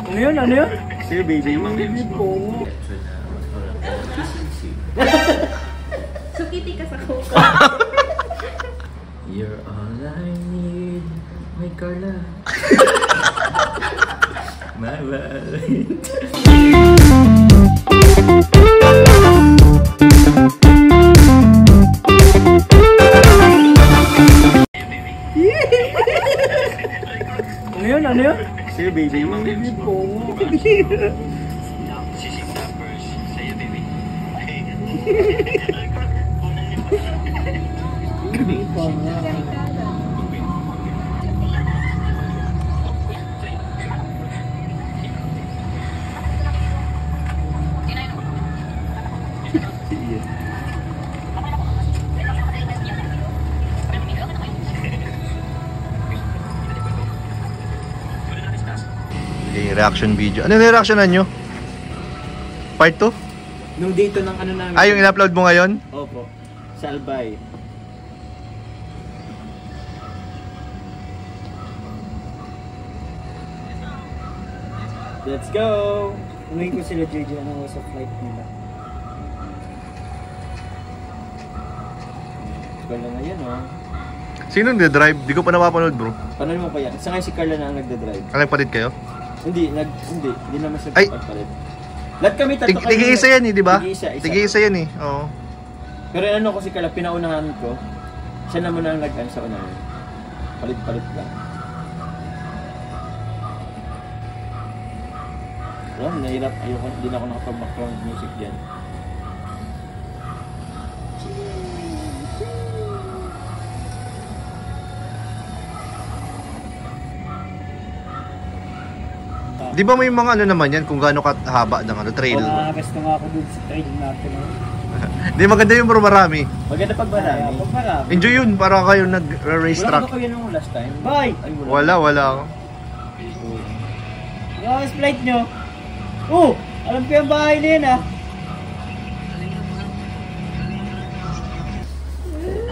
Ano yun? Ano yun? Sige, baby. Baby po. Sukiti ka sa coco. You're all I need, my Carla. My wallet. Ano yun? Ano yun? Sige, baby. Baby po. Reaction video. Ano yung reactionan nyo? Part 2? Nung dito ng ano namin. Yung in-upload mo ngayon? Opo. Sa Albay. Let's go! Unahin ko sila JJ ano sa flight nila. Carla na yan, oh. Sino nagde-drive? Di ko pa napapanood, bro. Paano mo pa yan? Sa ngayon si Carla na ang nagda-drive. Nagpalit kayo? Hindi naman siya Ay! pagpalit. Lahat kami tatlo kami. Tigi-isa yan eh, di ba? Tigi-isa yan eh, oo. Pero ano ko si Carla, pinaunahan ko. Siya naman ang nag-ano sa unahan. Palit-palit lang. Alam, nahirap. Ayoko, hindi na ako nakapag-background music dyan. Di ba may mga ano naman yan kung gaano kahaba ng ano, trail? Gusto nga ako dun sa trail natin. Di maganda yung bro, marami. Maganda pag marami. Pag marami. Enjoy yun, para kayo nag-race Wala track. ba kayo nung last time? Bye! Ay, Wala ako. Yung flight nyo. Oh! Alam ko yung bahay na yun ah.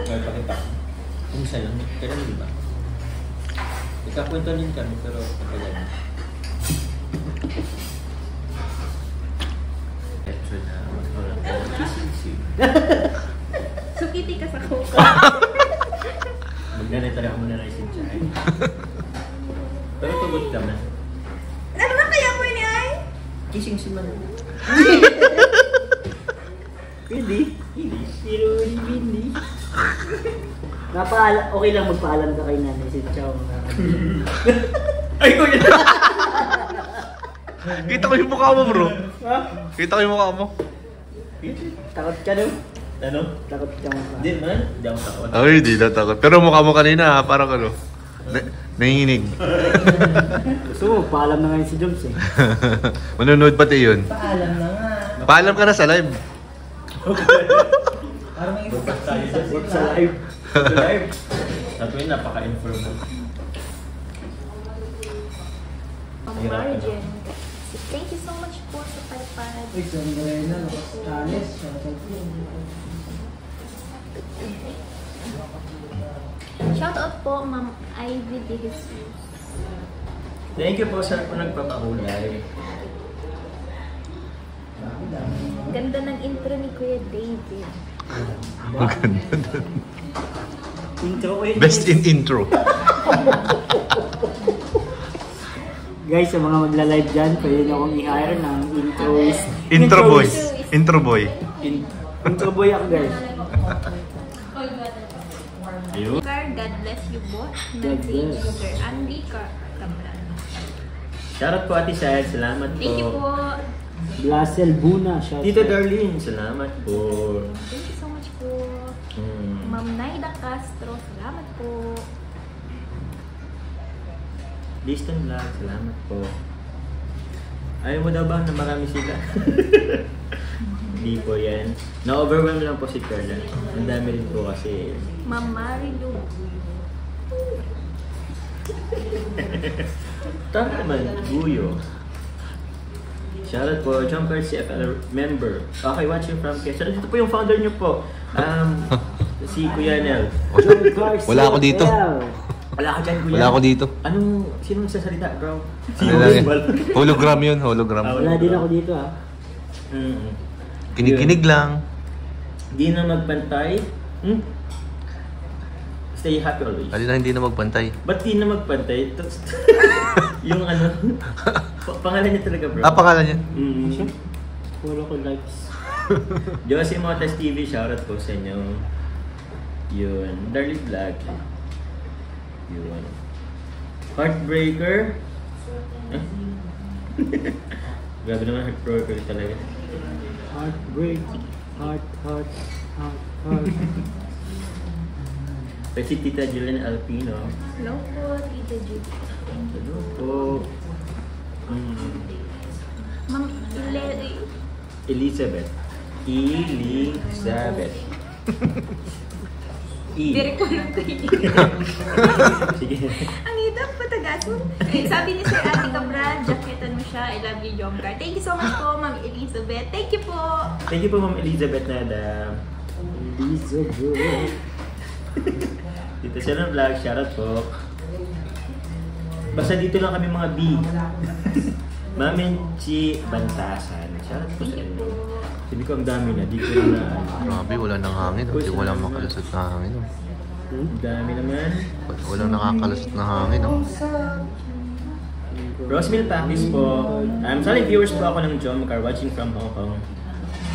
Okay, pakita. Kung sa'yo, kailan di ba? Ikakwento din kami, pero pagkagan. Sukiti ka sa coco. Magganito rin ako muna na isin siya. Pero tugot naman. Ano na kaya mo ni Ay? Kissing si Man. Hindi. Hindi. Pero hindi. Okay lang magpaalam ka kay nanay si Chow. Ay, ko yun! Kita ko yung mukha mo, bro. Ha? Kita ko yung mukha mo. Takot ka doon? Ano? Takot ka mo. Hindi man. Hindi ako takot. Ay, di na takot. Pero mukha mo kanina, parang ano. Nanginginig. Gusto mo, paalam na ngayon si Joms eh. Manunod pati yun. Paalam na nga. Paalam ka na sa live. Parang may Bukas tayo sa work sa live. live. Sabi yun, napaka-informal. Margin. Thank you so much po sa palipad. Uy, sorry ka rin na. Talis. Shout out po, Ma'am Ivy De Jesus. Thank you po sir po nagpapahulay. Ganda ng intro ni Kuya David. Intro ko yun. Best in intro. Guys, sa mga magla-live dyan, pwede nyo akong i-hire ng introist. Intro boy. Intro boy. Intro boy ako, guys. Ayun. God bless you both. God bless. Sir Andy Cabral. Shoutout po Ate Sad, salamat po. Thank you po. Blasel Buna. Shout Tito out. Darlene, salamat po. Thank you so much po. Hmm. Ma'am Naida Castro, salamat po. Diston Vlog, salamat po. Ayaw mo daw ba na marami sila? Hindi po yan. Na-overwhelm lang po si Carla. Ang dami rin po kasi. Ma'am Marilu. Tama naman, Guyo. Shoutout po, Jumper CFL member. Okay, watching from Quezon. Dito po yung founder nyo po. Si Kuya Nel. Wala ako dito. Wala ka dyan, kuya. Wala ako dito. Sino nagsasalita, bro? Ano lang yun? Hologram yun, hologram. Wala din ako dito ah. Kinig-kinig lang. Di na magpantay. Stay happy always. Alin na hindi na magpantay. Ba't di na magpantay? Yung pangalan niya talaga, bro. Pangalan niya? Puro ko likes. Josie Motas TV, shoutout po sa inyo. Yun. Darly Vlog. Yun. Heartbreaker. Grabe naman, heartbreaker talaga. Heartbreak. Heart. Si Tita Julian Alpino. Hello po, Tita Judy. Hello po. Ma'am Elizabeth. Direk ko lang tayo. Sige. Ang hitap patagason. Sabi ni Sir Ate Cabral, jacketan mo siya. I love you, Jomcar. Thank you so much po, Ma'am Elizabeth. Thank you po. Thank you po, Ma'am Elizabeth Nada. Elizabeth. Dito siya ng vlog. Shoutout po. Basta dito lang kami mga B. Mamin Chi Bantasan. Shoutout po sa inyo. Sabi ko ang dami na. Dito lang na. Grabe, wala nang hangin. Hindi wala makalusot na hangin. Ang dami naman. Walang nakakalusot na hangin. Rosmil Pakis po. Sorry, viewers po ako ng Jomcar watching from Hong Kong.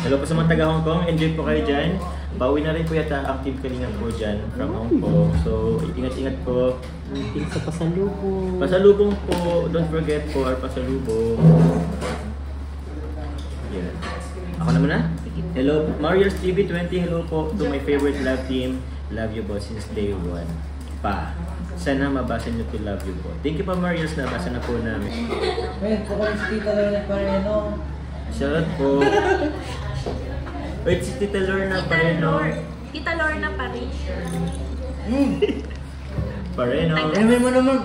Hello po sa mga taga Hong Kong. Enjoy po kayo dyan. Pauwi na rin po yata active kalingan po dyan from Hong Kong. So, ingat-ingat po. Meeting sa pasalubong. Pasalubong po. Don't forget po our pasalubong. Yeah. Ako naman na. Hello, Marius TV20. Hello po to my favorite love team. Love you po since day one. Pa. Sana mabasa nyo to love you po. Thank you po, Marius. Nabasa na po namin. Wait, kung si Tita Lorna Pareno. Shoutout po. Wait, si Tita Lorna Pareno. Tita Lorna Pareno. Pareno. Amin mo naman.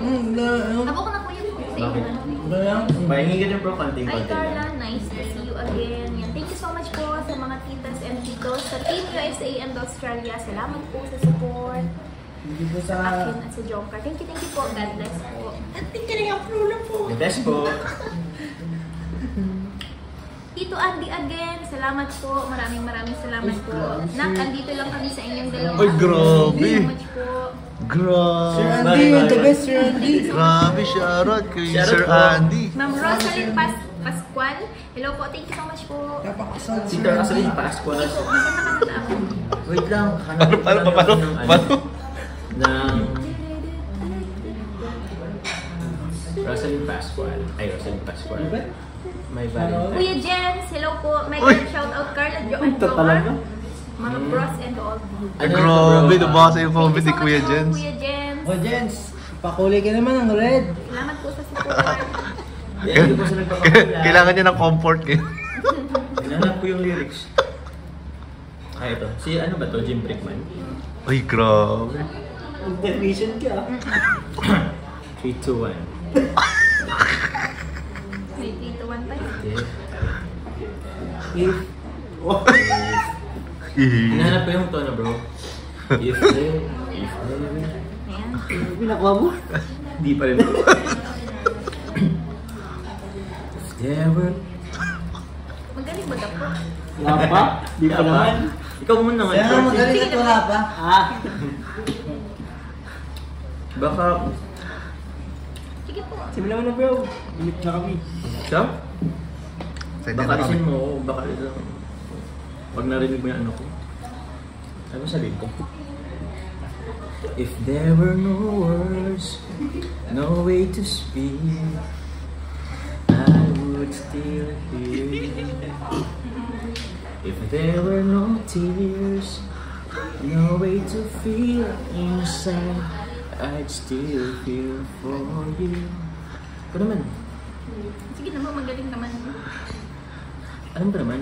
Tabo ko na po yun. Bakit? Ano Pahingi ka din bro, Hi konting-konti Carla, lang. nice to see you again. Yan. Thank you so much po sa mga titas and titos sa Team USA and Australia. Salamat po sa support Hindi po sa sa... akin at sa Jomcar. Thank you po. God bless po. At tingnan yung aprulo po. The best po. Tito Andy again, salamat po. Maraming salamat po. Nak, andito lang kami sa inyong dalawa. Ay, grabe. Thank you so much po. Grabe. Sir Andy, the best Sir Andy. Grabe, shoutout kay Shoutout Sir po. Andy. Ma'am Rosalind Pascual, hello po. Thank you so much po. Napakasal Si Sir Rosalind Andy. Pascual. Hindi po, maganda ka ako. Wait lang. Paano? Ng Rosalind Pascual. Ay, Rosalind Pascual. May Valentine. Kuya Jens, hello po. May Uy! shout out Carla Jo Ay, ito talaga? Mga bros and all. Grabe, nabasa yung Thank comment you ni so Kuya much po, Jens. Kuya Jens. Oh, Jens. Pakuli ka naman ng red. Salamat po sa support. Thank you po sa nagpapakula. Kailangan niya ng comfort. Hinahanap ko yung lyrics. Ah, ito. Si ano ba to? Jim Brickman. Ay, grabe. Intermission ka. 3, 2, 1. May 3 to 1 tayo. If hinahanap ko yung tono, bro. If Ayan. Pinakuha mo? Di pa rin. If there were... Magaling ba dapo? Wala pa? Di pa naman. Ikaw muna nga. Kaya nga magaling at wala pa. Ah. Baka... Sige po. Simula mo na bro. Limit na kami. Siya? Pwede Baka na kami. isin mo. Baka isin. Pag narinig mo yung ano ko. Ano sabihin ko? If there were no words, no way to speak, I would still hear you. If there were no tears, no way to feel inside, I'd still feel for you. Ito naman. Sige naman, magaling naman. Alam ba naman?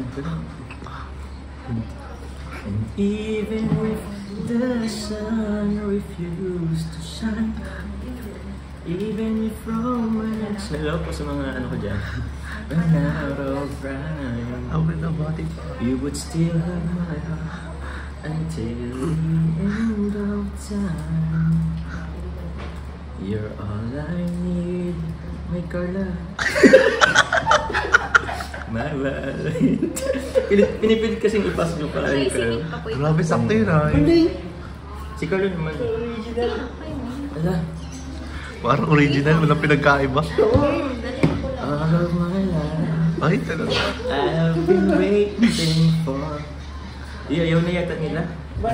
And even if the sun refused to shine, even if romance... Hello po sa mga ano ko dyan. Ran out of rhyme, you would still have my heart until the end of time. You're all I need, my Carla. My Valentine. Pinipilit kasing ipas nyo pa. Ay, singit pa po ito. Grabe, sakto yun ah. Si Carla naman. Ala. Parang original, walang pinagkaiba. All of my life, Ay, talaga. I've been waiting for. Ayaw na yata nila.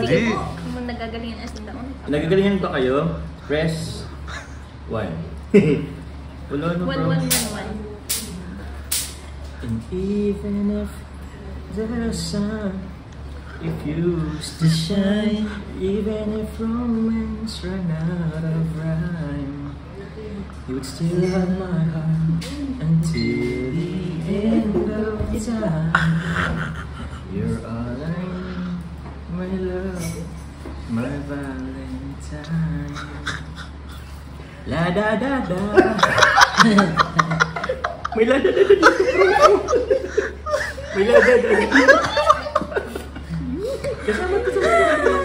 Sige po, kung nagagalingan as ng daon. Nagagalingan ba kayo? Press 1. Wala na bro. 1111. And even if the sun refused to shine, even if romance ran out of rhyme, you would still have my heart until the end of time. You're all I need, my love, my Valentine. La da da da. May la da da da dito, bro. May la da da dito. Kasama ko sa mga.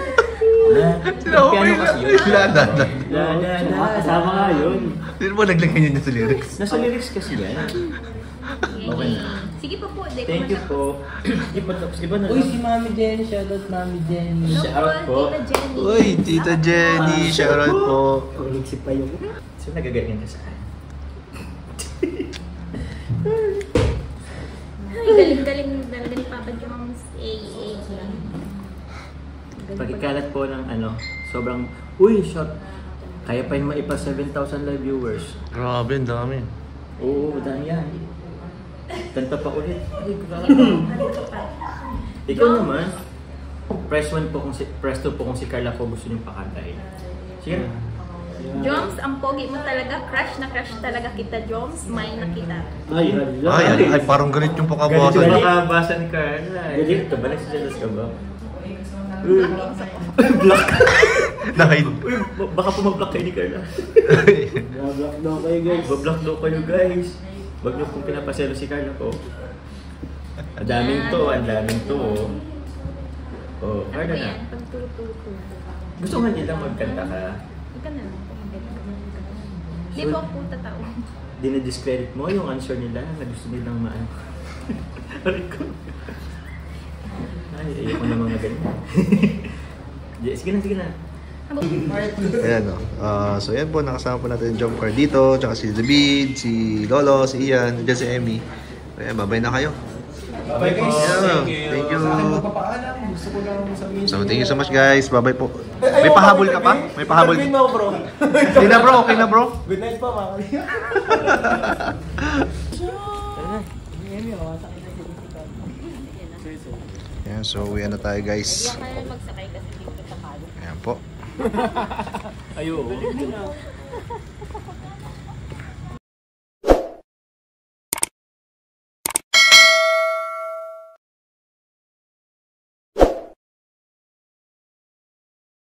Piano kasi yun. La da da. La da da. Kasama nga yun. Sino mo naglagay yun sa lyrics? Nasa lyrics kasi yan. Okay na. Sige pa po. Thank you po. Iba na Uy, lang. si Mami Jenny. Shoutout Mami Jenny. Shout po. Tita Jenny. Uy, Tita Jenny, shoutout po. Kulig si Payo. So nagagaling ka saan? Ay, galing-galing talaga ni Papa Jones. Pagkikalat po ng ano, sobrang, shot. Kaya pa yung maipa 7,000 live viewers. Grabe, ang dami. Oo, dami yan. Kanta pa ulit. Ay, grabe. Ikaw naman, press 1 po kung press 2 po kung si Carla po gusto niyong pakantahin. Sige. Joms, ang pogi mo talaga. Crush na crush talaga kita, Joms. May nakita. Ay, Ay, parang ganit yung Ganito pakabuhasan. yung makabasa ni Carla. Galit ka ba? Nagsiselos ka ba? Block. Dahil. Uy, baka pumablock kayo ni Carla. Block daw kayo guys. Bablock daw kayo guys. Wag niyo pong pinapaselo si Carla ko. Ang daming to. Oh, Ano Carla na. yan? Pagtututo. Gusto nga nila magkanta ka. Ika na lang. Di po ako tatao. Dinadiscredit mo yung answer nila na gusto nilang maano. Aray ko. Ay, ayoko na mga ganyan. Sige na. Ayan o. So yan po, nakasama po natin yung jump car dito. Tsaka si David, si Lolo, si Ian, dyan si Emmy. Ayan, babay na kayo. Bye guys. Thank you. Magpapaalam. Gusto ko lang sabihin. So thank you so much guys. Babay po. May pahabol ka pa? May pahabol. Good mo, bro. Okay na bro, okay na bro. Good night pa, mga Ayan, so uwi na tayo guys. Kaya kayo magsakay kasi dito sa kalo. Ayan po. Ayo.